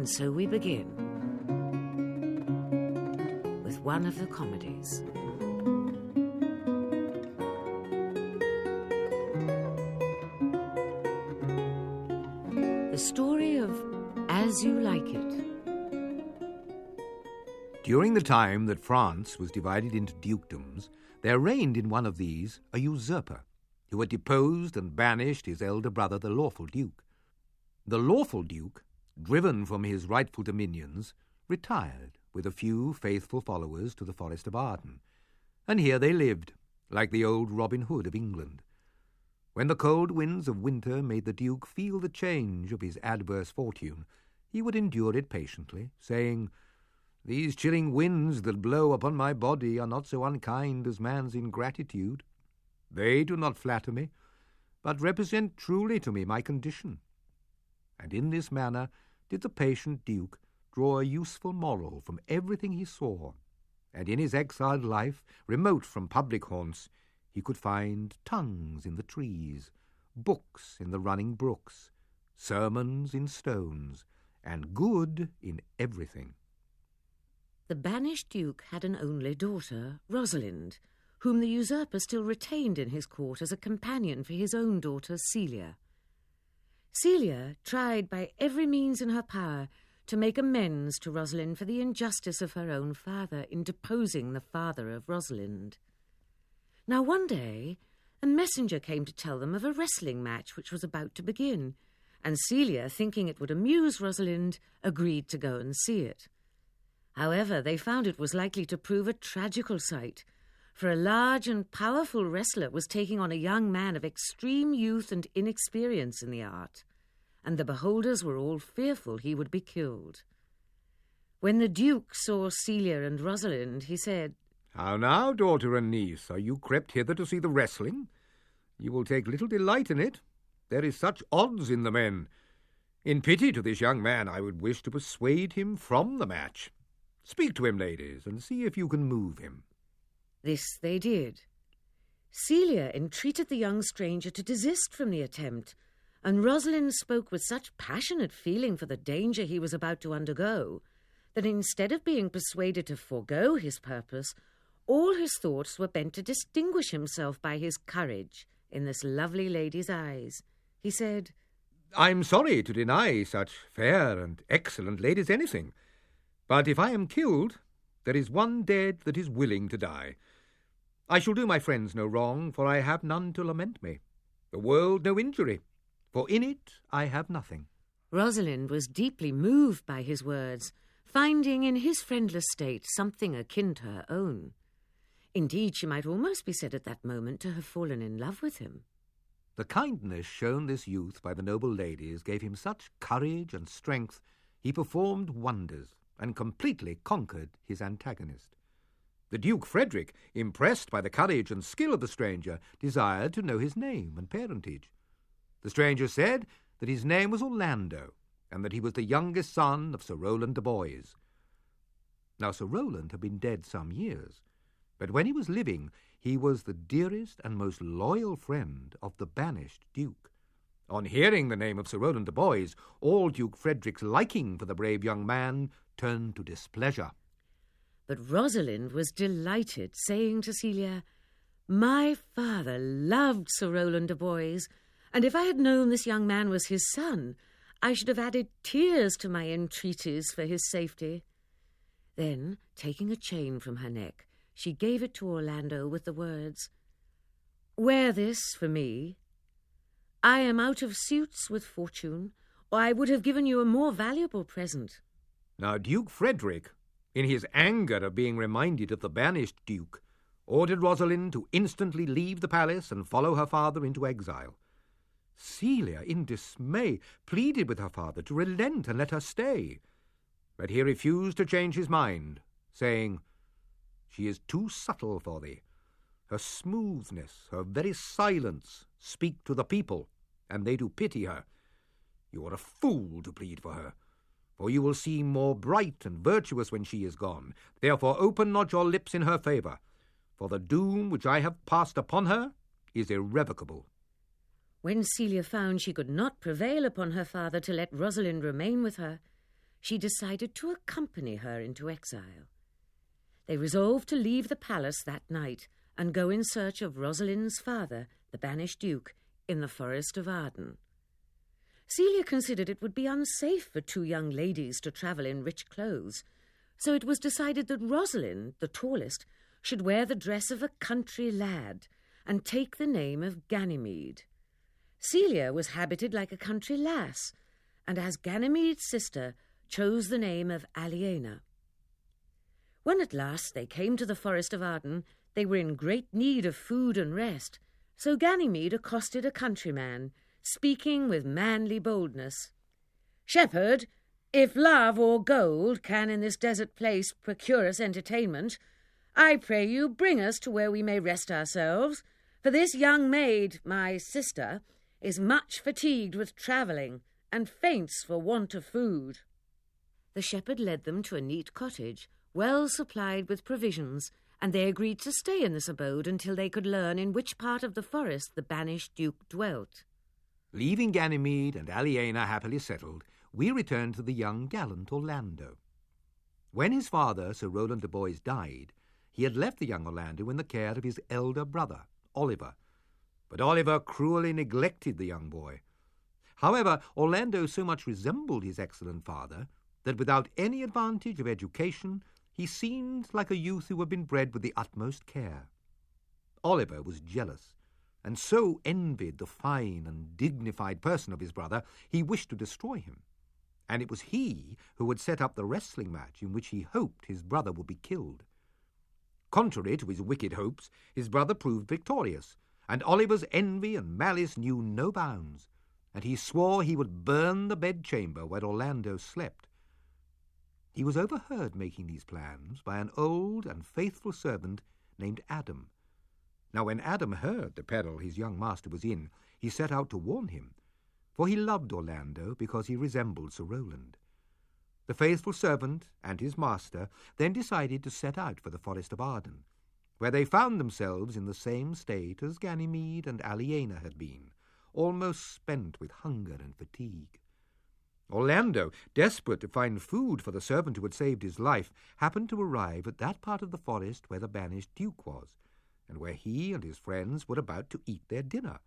And so we begin with one of the comedies. The story of As You Like It. During the time that France was divided into dukedoms, there reigned in one of these a usurper, who had deposed and banished his elder brother, the lawful duke. The lawful duke, driven from his rightful dominions, retired with a few faithful followers to the forest of Arden, and here they lived, like the old Robin Hood of England. When the cold winds of winter made the duke feel the change of his adverse fortune, he would endure it patiently, saying, "These chilling winds that blow upon my body are not so unkind as man's ingratitude. They do not flatter me, but represent truly to me my condition." And in this manner did the patient duke draw a useful moral from everything he saw, and in his exiled life, remote from public haunts, he could find tongues in the trees, books in the running brooks, sermons in stones, and good in everything. The banished duke had an only daughter, Rosalind, whom the usurper still retained in his court as a companion for his own daughter, Celia. Celia tried by every means in her power to make amends to Rosalind for the injustice of her own father in deposing the father of Rosalind. Now one day, a messenger came to tell them of a wrestling match which was about to begin, and Celia, thinking it would amuse Rosalind, agreed to go and see it. However, they found it was likely to prove a tragical sight, for a large and powerful wrestler was taking on a young man of extreme youth and inexperience in the art, and the beholders were all fearful he would be killed. When the Duke saw Celia and Rosalind, he said, "How now, daughter and niece, are you crept hither to see the wrestling? You will take little delight in it. There is such odds in the men. In pity to this young man, I would wish to persuade him from the match. Speak to him, ladies, and see if you can move him." This they did. Celia entreated the young stranger to desist from the attempt, and Rosalind spoke with such passionate feeling for the danger he was about to undergo, that instead of being persuaded to forego his purpose, all his thoughts were bent to distinguish himself by his courage in this lovely lady's eyes. He said, "I'm sorry to deny such fair and excellent ladies anything. But if I am killed, there is one dead that is willing to die. I shall do my friends no wrong, for I have none to lament me. The world no injury, for in it I have nothing." Rosalind was deeply moved by his words, finding in his friendless state something akin to her own. Indeed, she might almost be said at that moment to have fallen in love with him. The kindness shown this youth by the noble ladies gave him such courage and strength, he performed wonders, and completely conquered his antagonist. The Duke Frederick, impressed by the courage and skill of the stranger, desired to know his name and parentage. The stranger said that his name was Orlando, and that he was the youngest son of Sir Rowland de Boys. Now Sir Rowland had been dead some years, but when he was living, he was the dearest and most loyal friend of the banished Duke. On hearing the name of Sir Rowland de Boys, all Duke Frederick's liking for the brave young man turned to displeasure. But Rosalind was delighted, saying to Celia, "My father loved Sir Rowland de Boys, and if I had known this young man was his son, I should have added tears to my entreaties for his safety." Then, taking a chain from her neck, she gave it to Orlando with the words, "Wear this for me. I am out of suits with fortune, or I would have given you a more valuable present." Now Duke Frederick, in his anger at being reminded of the banished Duke, ordered Rosalind to instantly leave the palace and follow her father into exile. Celia, in dismay, pleaded with her father to relent and let her stay, but he refused to change his mind, saying, "She is too subtle for thee. Her smoothness, her very silence, speak to the people, and they do pity her. You are a fool to plead for her, for you will seem more bright and virtuous when she is gone. Therefore open not your lips in her favour, for the doom which I have passed upon her is irrevocable." When Celia found she could not prevail upon her father to let Rosalind remain with her, she decided to accompany her into exile. They resolved to leave the palace that night and go in search of Rosalind's father, the banished duke, in the forest of Arden. Celia considered it would be unsafe for two young ladies to travel in rich clothes, so it was decided that Rosalind, the tallest, should wear the dress of a country lad and take the name of Ganymede. Celia was habited like a country lass, and as Ganymede's sister, chose the name of Aliena. When at last they came to the forest of Arden, they were in great need of food and rest, so Ganymede accosted a countryman, speaking with manly boldness. "Shepherd, if love or gold can in this desert place procure us entertainment, I pray you bring us to where we may rest ourselves, for this young maid, my sister, is much fatigued with travelling and faints for want of food." The shepherd led them to a neat cottage, well supplied with provisions, and they agreed to stay in this abode until they could learn in which part of the forest the banished duke dwelt. Leaving Ganymede and Aliena happily settled, we returned to the young gallant Orlando. When his father, Sir Rowland de Boys, died, he had left the young Orlando in the care of his elder brother, Oliver. But Oliver cruelly neglected the young boy. However, Orlando so much resembled his excellent father that without any advantage of education, he seemed like a youth who had been bred with the utmost care. Oliver was jealous, and so envied the fine and dignified person of his brother, he wished to destroy him. And it was he who had set up the wrestling match in which he hoped his brother would be killed. Contrary to his wicked hopes, his brother proved victorious, and Oliver's envy and malice knew no bounds, and he swore he would burn the bedchamber where Orlando slept. He was overheard making these plans by an old and faithful servant named Adam. Now when Adam heard the peril his young master was in, he set out to warn him, for he loved Orlando because he resembled Sir Rowland. The faithful servant and his master then decided to set out for the forest of Arden, where they found themselves in the same state as Ganymede and Aliena had been, almost spent with hunger and fatigue. Orlando, desperate to find food for the servant who had saved his life, happened to arrive at that part of the forest where the banished duke was, and where he and his friends were about to eat their dinner.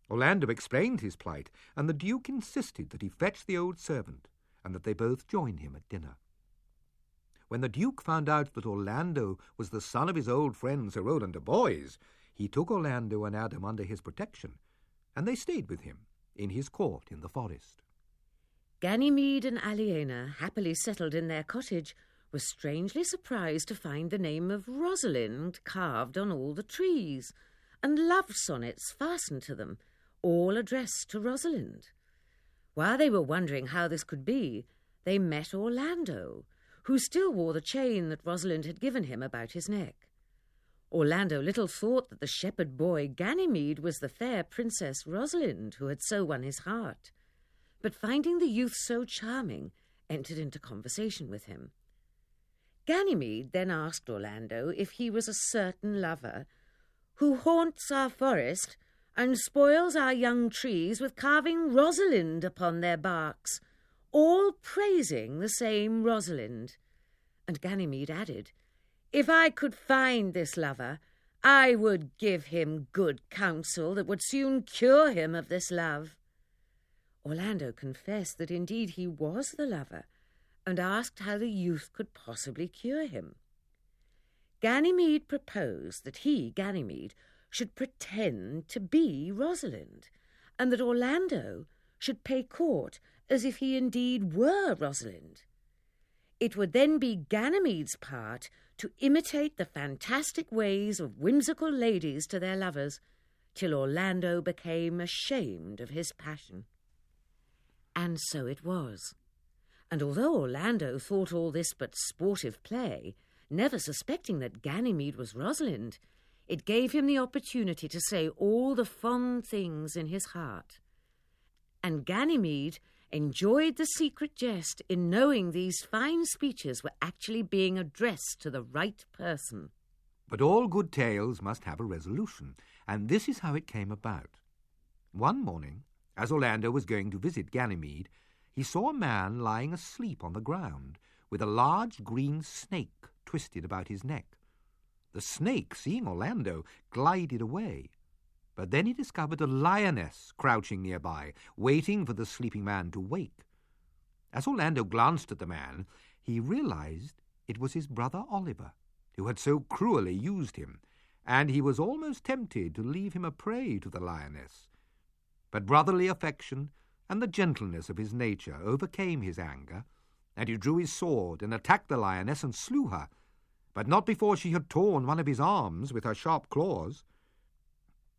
Orlando explained his plight, and the duke insisted that he fetch the old servant, and that they both join him at dinner. When the duke found out that Orlando was the son of his old friend Sir Rowland de Boys, he took Orlando and Adam under his protection, and they stayed with him in his court in the forest. Ganymede and Aliena, happily settled in their cottage, were strangely surprised to find the name of Rosalind carved on all the trees, and love sonnets fastened to them, all addressed to Rosalind. While they were wondering how this could be, they met Orlando, who still wore the chain that Rosalind had given him about his neck. Orlando little thought that the shepherd boy Ganymede was the fair Princess Rosalind who had so won his heart, but finding the youth so charming, entered into conversation with him. Ganymede then asked Orlando if he was a certain lover who haunts our forest and spoils our young trees with carving Rosalind upon their barks, all praising the same Rosalind. And Ganymede added, "If I could find this lover, I would give him good counsel that would soon cure him of this love." Orlando confessed that indeed he was the lover, and asked how the youth could possibly cure him. Ganymede proposed that he, Ganymede, should pretend to be Rosalind, and that Orlando should pay court as if he indeed were Rosalind. It would then be Ganymede's part to imitate the fantastic ways of whimsical ladies to their lovers, till Orlando became ashamed of his passion. And so it was. And although Orlando thought all this but sportive play, never suspecting that Ganymede was Rosalind, it gave him the opportunity to say all the fond things in his heart. And Ganymede enjoyed the secret jest in knowing these fine speeches were actually being addressed to the right person. But all good tales must have a resolution, and this is how it came about. One morning, as Orlando was going to visit Ganymede, he saw a man lying asleep on the ground, with a large green snake twisted about his neck. The snake, seeing Orlando, glided away. But then he discovered a lioness crouching nearby, waiting for the sleeping man to wake. As Orlando glanced at the man, he realized it was his brother Oliver, who had so cruelly used him, and he was almost tempted to leave him a prey to the lioness. But brotherly affection and the gentleness of his nature overcame his anger, and he drew his sword and attacked the lioness and slew her, but not before she had torn one of his arms with her sharp claws.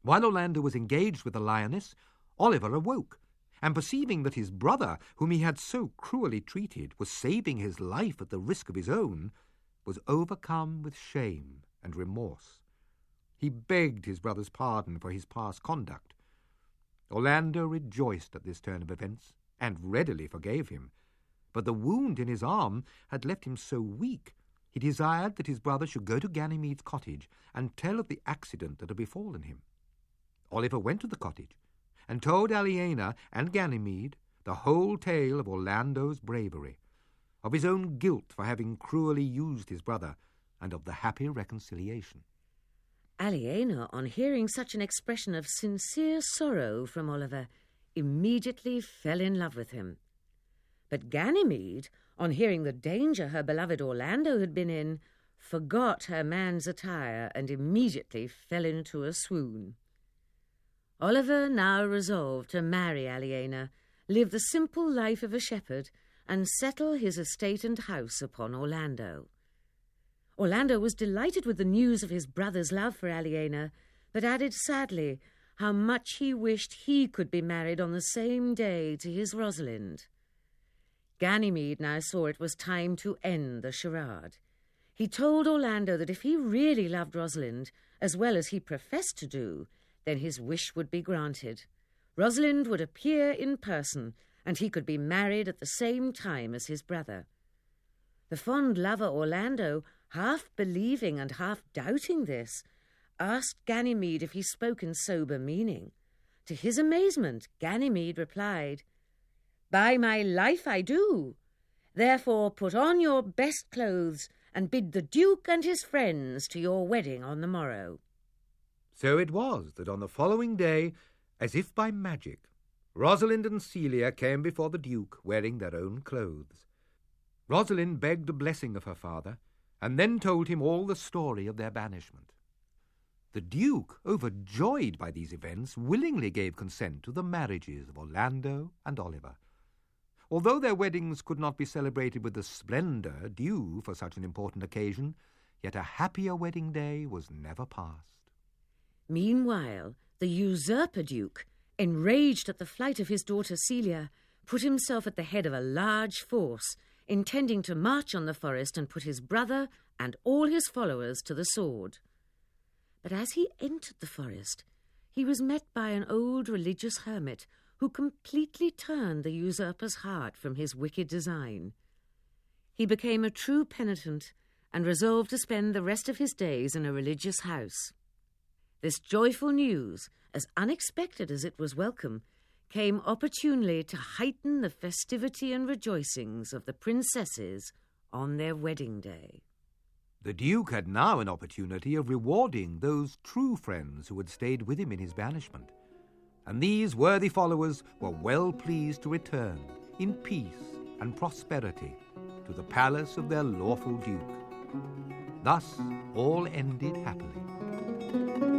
While Orlando was engaged with the lioness, Oliver awoke, and perceiving that his brother, whom he had so cruelly treated, was saving his life at the risk of his own, was overcome with shame and remorse. He begged his brother's pardon for his past conduct. Orlando rejoiced at this turn of events, and readily forgave him. But the wound in his arm had left him so weak, he desired that his brother should go to Ganymede's cottage and tell of the accident that had befallen him. Oliver went to the cottage, and told Aliena and Ganymede the whole tale of Orlando's bravery, of his own guilt for having cruelly used his brother, and of the happy reconciliation. Aliena, on hearing such an expression of sincere sorrow from Oliver, immediately fell in love with him. But Ganymede, on hearing the danger her beloved Orlando had been in, forgot her man's attire and immediately fell into a swoon. Oliver now resolved to marry Aliena, live the simple life of a shepherd, and settle his estate and house upon Orlando. Orlando was delighted with the news of his brother's love for Aliena, but added sadly how much he wished he could be married on the same day to his Rosalind. Ganymede now saw it was time to end the charade. He told Orlando that if he really loved Rosalind, as well as he professed to do, then his wish would be granted. Rosalind would appear in person, and he could be married at the same time as his brother. The fond lover Orlando, half believing and half doubting this, asked Ganymede if he spoke in sober meaning. To his amazement, Ganymede replied, "By my life I do. Therefore put on your best clothes and bid the Duke and his friends to your wedding on the morrow." So it was that on the following day, as if by magic, Rosalind and Celia came before the Duke wearing their own clothes. Rosalind begged a blessing of her father, and then told him all the story of their banishment. The Duke, overjoyed by these events, willingly gave consent to the marriages of Orlando and Oliver. Although their weddings could not be celebrated with the splendour due for such an important occasion, yet a happier wedding day was never passed. Meanwhile, the usurper Duke, enraged at the flight of his daughter Celia, put himself at the head of a large force, intending to march on the forest and put his brother and all his followers to the sword. But as he entered the forest, he was met by an old religious hermit who completely turned the usurper's heart from his wicked design. He became a true penitent and resolved to spend the rest of his days in a religious house. This joyful news, as unexpected as it was welcome, came opportunely to heighten the festivity and rejoicings of the princesses on their wedding day. The Duke had now an opportunity of rewarding those true friends who had stayed with him in his banishment, and these worthy followers were well pleased to return in peace and prosperity to the palace of their lawful Duke. Thus all ended happily.